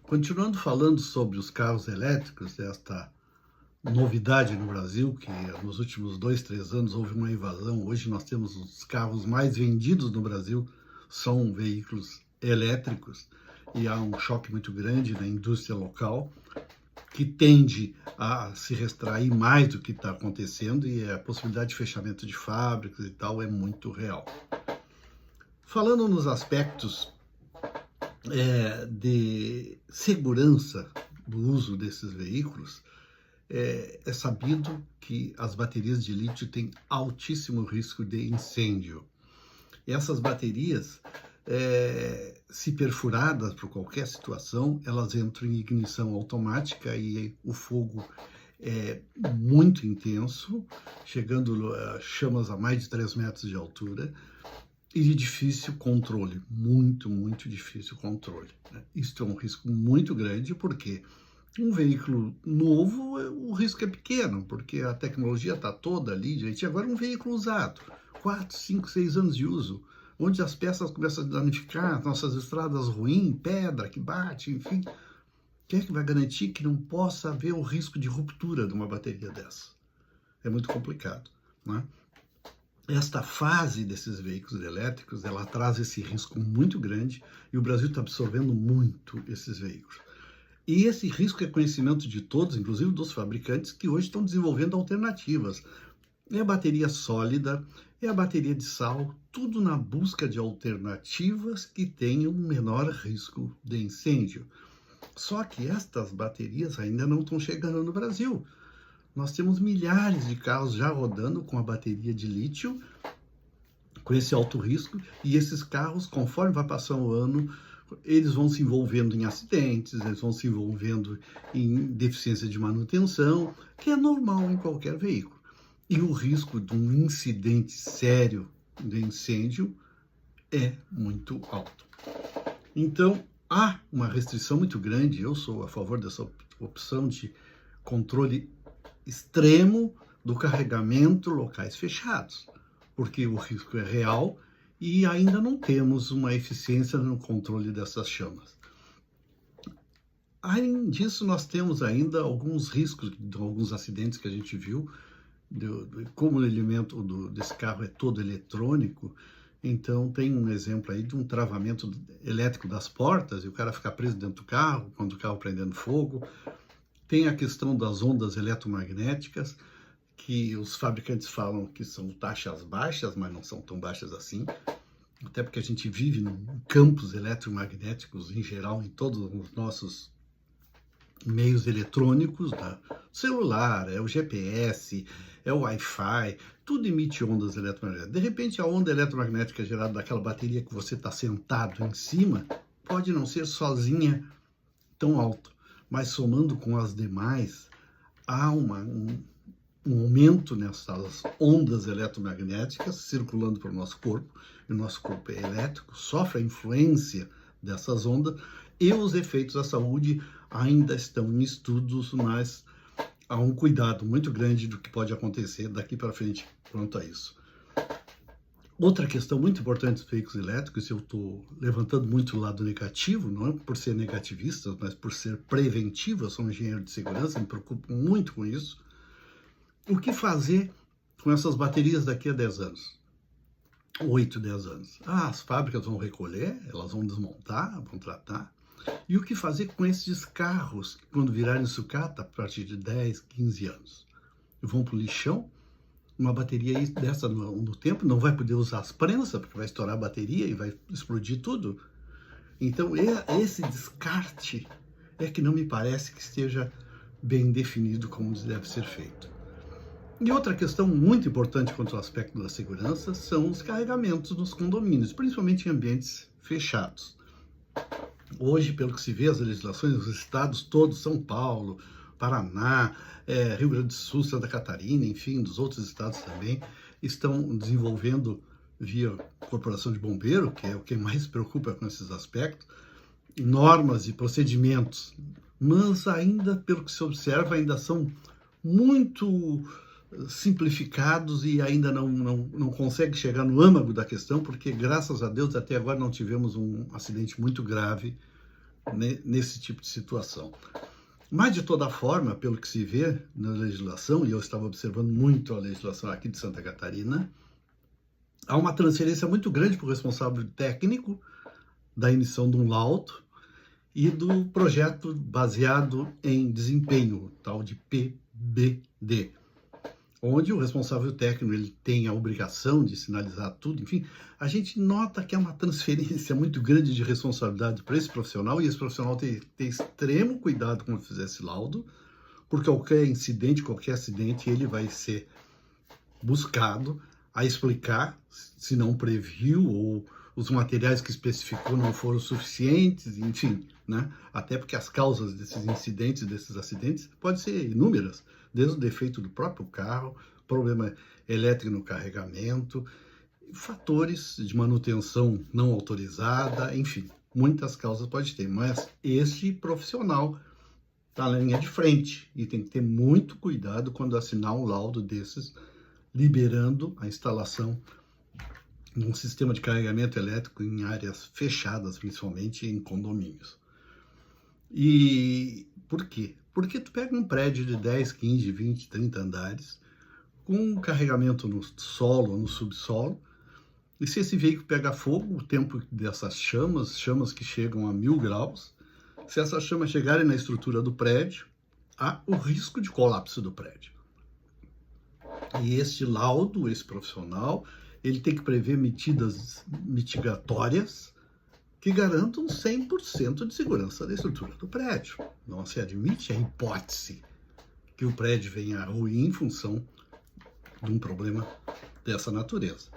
Continuando falando sobre os carros elétricos, esta novidade no Brasil, que nos últimos 2, 3 anos houve uma invasão. Hoje nós temos os carros mais vendidos no Brasil, são veículos elétricos, e há um choque muito grande na indústria local, que tende a se retrair mais do que está acontecendo, e a possibilidade de fechamento de fábricas e tal é muito real. Falando nos aspectos de segurança do uso desses veículos, é sabido que as baterias de lítio têm altíssimo risco de incêndio. E essas baterias, se perfuradas por qualquer situação, elas entram em ignição automática e o fogo é muito intenso, chegando a chamas a mais de 3 metros de altura, e de difícil controle, muito, muito difícil controle. Isto é um risco muito grande, porque um veículo novo, o risco é pequeno, porque a tecnologia está toda ali, gente. Agora um veículo usado, 4, 5, 6 anos de uso, onde as peças começam a danificar, nossas estradas ruins, pedra que bate, enfim. Quem é que vai garantir que não possa haver o risco de ruptura de uma bateria dessa? É muito complicado, né? Esta fase desses veículos elétricos, ela traz esse risco muito grande, e o Brasil está absorvendo muito esses veículos. E esse risco é conhecimento de todos, inclusive dos fabricantes, que hoje estão desenvolvendo alternativas. É a bateria sólida, é a bateria de sal, tudo na busca de alternativas que tenham menor risco de incêndio. Só que estas baterias ainda não estão chegando no Brasil. Nós temos milhares de carros já rodando com a bateria de lítio, com esse alto risco, e esses carros, conforme vai passando o ano, eles vão se envolvendo em acidentes, eles vão se envolvendo em deficiência de manutenção, que é normal em qualquer veículo. E o risco de um incidente sério de incêndio é muito alto. Então, há uma restrição muito grande. Eu sou a favor dessa opção de controle extremo do carregamento locais fechados, porque o risco é real e ainda não temos uma eficiência no controle dessas chamas. Além disso, nós temos ainda alguns riscos, alguns acidentes que a gente viu, como o elemento desse carro é todo eletrônico. Então tem um exemplo aí de um travamento elétrico das portas e o cara fica preso dentro do carro, quando o carro prendendo fogo. Tem a questão das ondas eletromagnéticas, que os fabricantes falam que são taxas baixas, mas não são tão baixas assim, até porque a gente vive em campos eletromagnéticos em geral, em todos os nossos meios eletrônicos, tá? Celular, é o GPS, é o Wi-Fi, tudo emite ondas eletromagnéticas. De repente, a onda eletromagnética gerada daquela bateria que você está sentado em cima pode não ser sozinha tão alta, mas somando com as demais, há um aumento nessas ondas eletromagnéticas circulando para o nosso corpo, e o nosso corpo é elétrico, sofre a influência dessas ondas, e os efeitos à saúde ainda estão em estudos, mas há um cuidado muito grande do que pode acontecer daqui para frente quanto a isso. Outra questão muito importante dos veículos elétricos, eu estou levantando muito o lado negativo, não é por ser negativista, mas por ser preventivo. Eu sou um engenheiro de segurança, me preocupo muito com isso. O que fazer com essas baterias daqui a 10 anos? 8, 10 anos. As fábricas vão recolher, elas vão desmontar, vão tratar. E o que fazer com esses carros, quando virarem sucata, a partir de 10, 15 anos? Vão para o lixão? Uma bateria dessa no tempo não vai poder usar as prensas, porque vai estourar a bateria e vai explodir tudo. Então, esse descarte é que não me parece que esteja bem definido como deve ser feito. E outra questão muito importante quanto ao aspecto da segurança são os carregamentos nos condomínios, principalmente em ambientes fechados. Hoje, pelo que se vê, as legislações dos estados todos, São Paulo, Paraná, Rio Grande do Sul, Santa Catarina, enfim, dos outros estados também, estão desenvolvendo, via Corporação de Bombeiro, que é o que mais se preocupa com esses aspectos, normas e procedimentos, mas ainda, pelo que se observa, ainda são muito simplificados e ainda não consegue chegar no âmago da questão, porque, graças a Deus, até agora não tivemos um acidente muito grave nesse tipo de situação. Mas, de toda forma, pelo que se vê na legislação, e eu estava observando muito a legislação aqui de Santa Catarina, há uma transferência muito grande para o responsável técnico da emissão de um laudo e do projeto baseado em desempenho, tal de PBD, onde o responsável técnico ele tem a obrigação de sinalizar tudo, enfim, a gente nota que é uma transferência muito grande de responsabilidade para esse profissional, e esse profissional tem que ter extremo cuidado quando fizer esse laudo, porque qualquer incidente, qualquer acidente, ele vai ser buscado a explicar se não previu ou os materiais que especificou não foram suficientes, enfim, né? Até porque as causas desses incidentes, desses acidentes, podem ser inúmeras, desde o defeito do próprio carro, problema elétrico no carregamento, fatores de manutenção não autorizada, enfim, muitas causas pode ter, mas este profissional está na linha de frente e tem que ter muito cuidado quando assinar um laudo desses, liberando a instalação de um sistema de carregamento elétrico em áreas fechadas, principalmente em condomínios. E por quê? Porque tu pega um prédio de 10, 15, 20, 30 andares, com um carregamento no solo ou no subsolo, e se esse veículo pega fogo, o tempo dessas chamas que chegam a 1000 graus, se essas chamas chegarem na estrutura do prédio, há o risco de colapso do prédio. E este laudo, esse profissional, ele tem que prever medidas mitigatórias que garantam 100% de segurança da estrutura do prédio. Não se admite a hipótese que o prédio venha a ruir em função de um problema dessa natureza.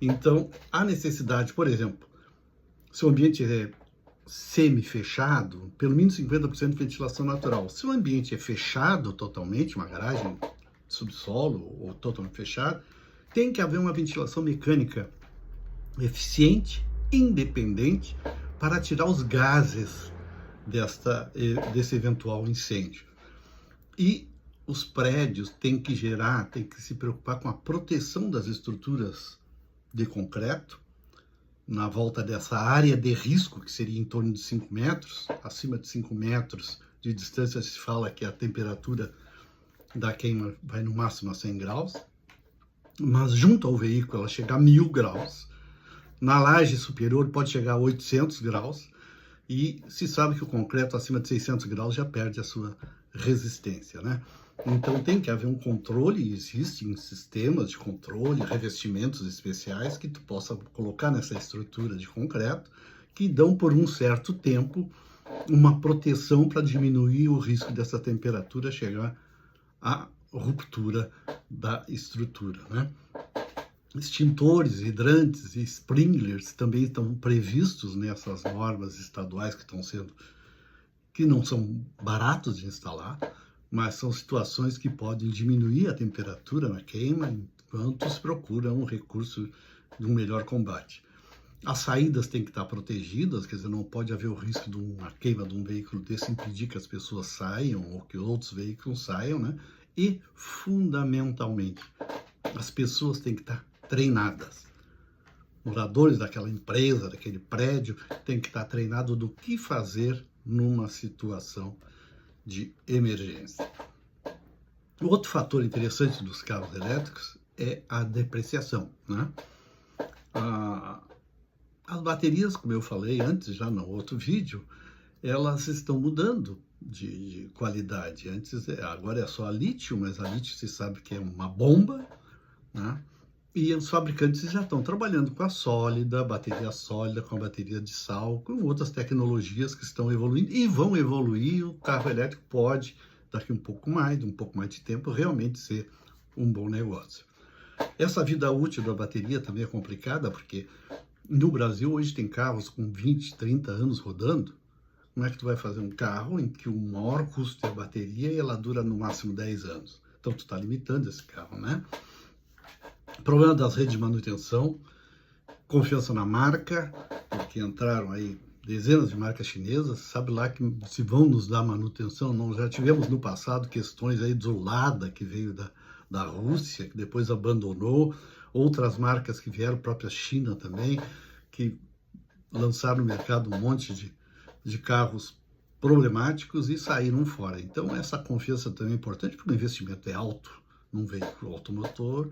Então, há necessidade, por exemplo, se o ambiente é semi-fechado, pelo menos 50% de ventilação natural. Se o ambiente é fechado totalmente, uma garagem, subsolo ou totalmente fechado, tem que haver uma ventilação mecânica eficiente, independente, para tirar os gases desse eventual incêndio. E os prédios têm que se preocupar com a proteção das estruturas de concreto, na volta dessa área de risco, que seria em torno de 5 metros, acima de 5 metros de distância se fala que a temperatura da queima vai no máximo a 100 graus, mas junto ao veículo ela chega a 1000 graus, na laje superior pode chegar a 800 graus, e se sabe que o concreto acima de 600 graus já perde a sua resistência, né? Então tem que haver um controle, e existem sistemas de controle, revestimentos especiais que tu possa colocar nessa estrutura de concreto, que dão por um certo tempo uma proteção para diminuir o risco dessa temperatura chegar à ruptura da estrutura, né? Extintores, hidrantes e sprinklers também estão previstos nessas normas estaduais que não são baratos de instalar, mas são situações que podem diminuir a temperatura na queima enquanto se procura um recurso de um melhor combate. As saídas têm que estar protegidas, quer dizer, não pode haver o risco de uma queima de um veículo desse impedir que as pessoas saiam ou que outros veículos saiam, né? E, fundamentalmente, as pessoas têm que estar treinadas. Moradores daquela empresa, daquele prédio, têm que estar treinados do que fazer numa situação de emergência. O outro fator interessante dos carros elétricos é a depreciação, né? As baterias, como eu falei antes, já no outro vídeo, elas estão mudando de qualidade. Agora é só a lítio, mas a lítio se sabe que é uma bomba, né? E os fabricantes já estão trabalhando com a sólida, bateria sólida, com a bateria de sal, com outras tecnologias que estão evoluindo e vão evoluir. O carro elétrico pode, daqui um pouco mais de tempo, realmente ser um bom negócio. Essa vida útil da bateria também é complicada, porque no Brasil hoje tem carros com 20, 30 anos rodando. Como é que tu vai fazer um carro em que o maior custo é a bateria e ela dura no máximo 10 anos? Então tu está limitando esse carro, né? Problema das redes de manutenção, confiança na marca, porque entraram aí dezenas de marcas chinesas, sabe lá que se vão nos dar manutenção. Nós já tivemos no passado questões aí do Lada, que veio da Rússia, que depois abandonou, outras marcas que vieram, própria China também, que lançaram no mercado um monte de carros problemáticos e saíram fora. Então, essa confiança também é importante, porque o investimento é alto num veículo automotor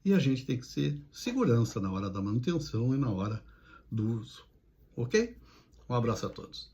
e a gente tem que ter segurança na hora da manutenção e na hora do uso. Ok? Um abraço a todos.